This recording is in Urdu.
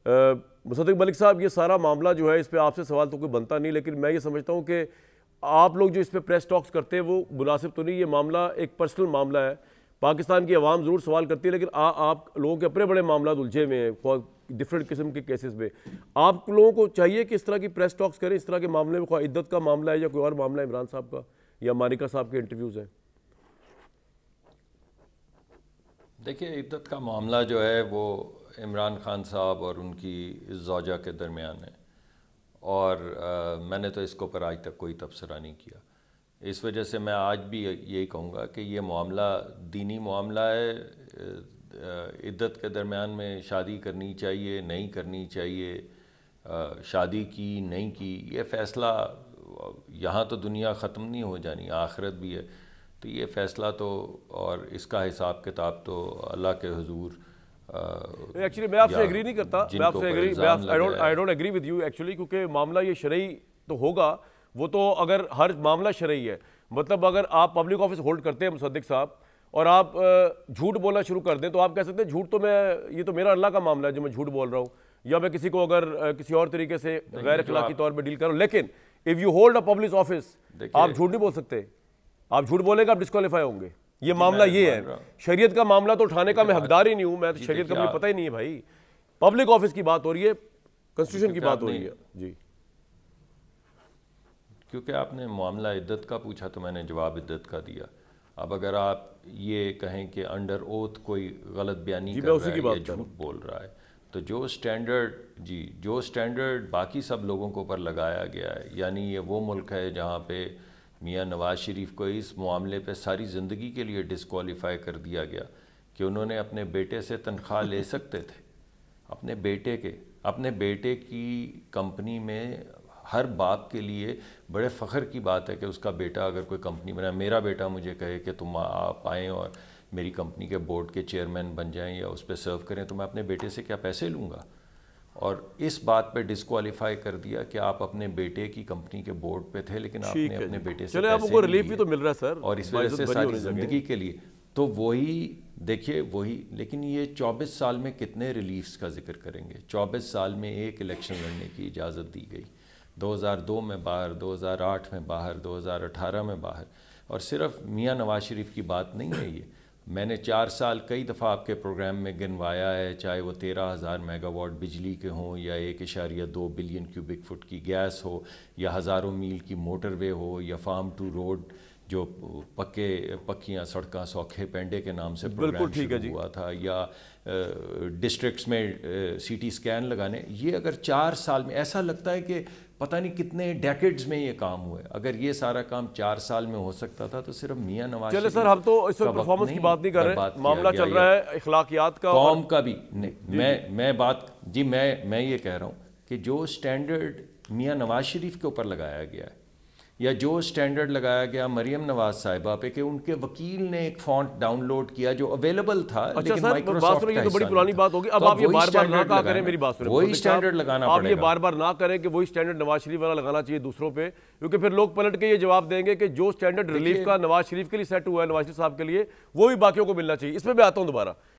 مصدق ملک صاحب، یہ سارا معاملہ جو ہے اس پہ آپ سے سوال تو کوئی بنتا نہیں، لیکن میں یہ سمجھتا ہوں کہ آپ لوگ جو اس پہ پریس ٹاکس کرتے ہیں وہ مناسب تو نہیں. یہ معاملہ ایک پرسنل معاملہ ہے. پاکستان کی عوام ضرور سوال کرتی ہے، لیکن آپ لوگوں کے اپنے بڑے معاملات الجھے ہوئے ہیں ڈفرینٹ قسم کے کیسز میں. آپ لوگوں کو چاہیے کہ اس طرح کی پریس ٹاکس کریں اس طرح کے معاملے میں، خواہ عدت کا معاملہ ہے یا کوئی اور معاملہ ہے عمران صاحب کا یا مانیکا صاحب کے انٹرویوز ہیں. دیکھیے، عدت کا معاملہ جو ہے وہ عمران خان صاحب اور ان کی زوجہ کے درمیان ہے، اور میں نے تو اس کے اوپر آج تک کوئی تبصرہ نہیں کیا. اس وجہ سے میں آج بھی یہی کہوں گا کہ یہ معاملہ دینی معاملہ ہے. عدت کے درمیان میں شادی کرنی چاہیے نہیں کرنی چاہیے، شادی کی نہیں کی، یہ فیصلہ یہاں تو دنیا ختم نہیں ہو جانی، آخرت بھی ہے. تو یہ فیصلہ تو اور اس کا حساب کتاب تو اللہ کے حضور. ایکچولی میں آپ سے ایگری نہیں کرتا، میں آپ سے I don't agree with you actually, کیونکہ معاملہ یہ شرعی تو ہوگا. وہ تو اگر ہر معاملہ شرعی ہے، مطلب اگر آپ پبلک آفس ہولڈ کرتے ہیں مصدق صاحب اور آپ جھوٹ بولنا شروع کر دیں تو آپ کہہ سکتے ہیں جھوٹ تو یہ تو میرا اللہ کا معاملہ ہے جو میں جھوٹ بول رہا ہوں، یا میں کسی کو اگر کسی اور طریقے سے غیر اخلاقی طور پہ ڈیل کروں. لیکن if you hold a public office آپ جھوٹ نہیں بول سکتے. آپ جھوٹ بولیں گے آپ ڈسکوالیفائی ہوں گے. یہ معاملہ یہ ہے. شریعت کا معاملہ تو اٹھانے کا میں حقدار ہی نہیں ہوں، میں تو شریعت کا مجھے پتہ ہی نہیں ہے بھائی. پبلک آفس کی بات ہو رہی ہے، کنسٹیٹیوشن کی بات ہو رہی ہے. جی، کیونکہ آپ نے معاملہ عدت کا پوچھا تو میں نے جواب عدت کا دیا. اب اگر آپ یہ کہیں کہ انڈر اوتھ کوئی غلط بیانی کر رہا ہے یا جھوٹ بول رہا ہے، تو جو سٹینڈرڈ باقی سب لوگوں کے اوپر لگایا گیا ہے، یعنی یہ وہ ملک ہے جہاں پہ میاں نواز شریف کو اس معاملے پہ ساری زندگی کے لیے ڈسکوالیفائی کر دیا گیا کہ انہوں نے اپنے بیٹے سے تنخواہ لے سکتے تھے. اپنے بیٹے کی کمپنی میں ہر باپ کے لیے بڑے فخر کی بات ہے کہ اس کا بیٹا اگر کوئی کمپنی بنائے. میرا بیٹا مجھے کہے کہ تم آپ آئیں اور میری کمپنی کے بورڈ کے چیئرمین بن جائیں یا اس پہ سرو کریں، تو میں اپنے بیٹے سے کیا پیسے لوں گا؟ اور اس بات پہ ڈسکوالیفائی کر دیا کہ آپ اپنے بیٹے کی کمپنی کے بورڈ پہ تھے لیکن آپ نے اپنے بیٹے سے پیسے ریلیف بھی تو مل رہا ہے سر، اور اس وجہ سے ساری زندگی کے لیے. تو وہی دیکھیے لیکن یہ 24 سال میں کتنے ریلیفز کا ذکر کریں گے؟ 24 سال میں ایک الیکشن لڑنے کی اجازت دی گئی، 2002 میں باہر، 2008 میں باہر، 2018 میں باہر. اور صرف میاں نواز شریف کی بات نہیں ہے یہ. میں نے 4 سال کئی دفعہ آپ کے پروگرام میں گنوایا ہے، چاہے وہ 13,000 میگا واٹ بجلی کے ہوں یا 1.2 بلین کیوبک فٹ کی گیس ہو یا ہزاروں میل کی موٹر وے ہو یا فارم ٹو روڈ جو پکیاں سڑکاں سوکھے پینڈے کے نام سے پروگرام شروع ہوا تھا، یا ڈسٹرکٹس میں سی ٹی اسکین لگانے. یہ اگر 4 سال میں، ایسا لگتا ہے کہ پتہ نہیں کتنے ڈیکیڈز میں یہ کام ہوئے. اگر یہ سارا کام 4 سال میں ہو سکتا تھا تو صرف میاں نواز شریف. چلے سر، ہم تو اس وقت پرفارمنس کی بات نہیں کر رہے، معاملہ چل رہا ہے اخلاقیات کا، قوم کا بھی. میں یہ کہہ رہا ہوں کہ جو سٹینڈرڈ میاں نواز شریف کے اوپر لگایا گیا ہے یا جو سٹینڈرڈ لگایا گیا مریم نواز صاحبہ پہ کہ ان کے وکیل نے ایک فونٹ ڈاؤن لوڈ کیا جو اویلیبل تھا لیکن مائکروسافٹ کا یہ تو بڑی پرانی بات ہوگی. اب آپ یہ بار بار نہ کہا کریں، میری بات سنیں، وہی سٹینڈرڈ لگانا پڑے گا. آپ یہ بار بار نہ کریں کہ وہی سٹینڈرڈ نواز شریف والا لگانا چاہیے دوسروں پہ، کیونکہ پھر لوگ پلٹ کے یہ جواب دیں گے کہ جو سٹینڈرڈ ریلیف کا نواز شریف کے لیے سیٹ ہوا ہے، نواز شریف صاحب کے لیے، وہی باقیوں کو ملنا چاہیے. اس میں میں آتا ہوں دوبارہ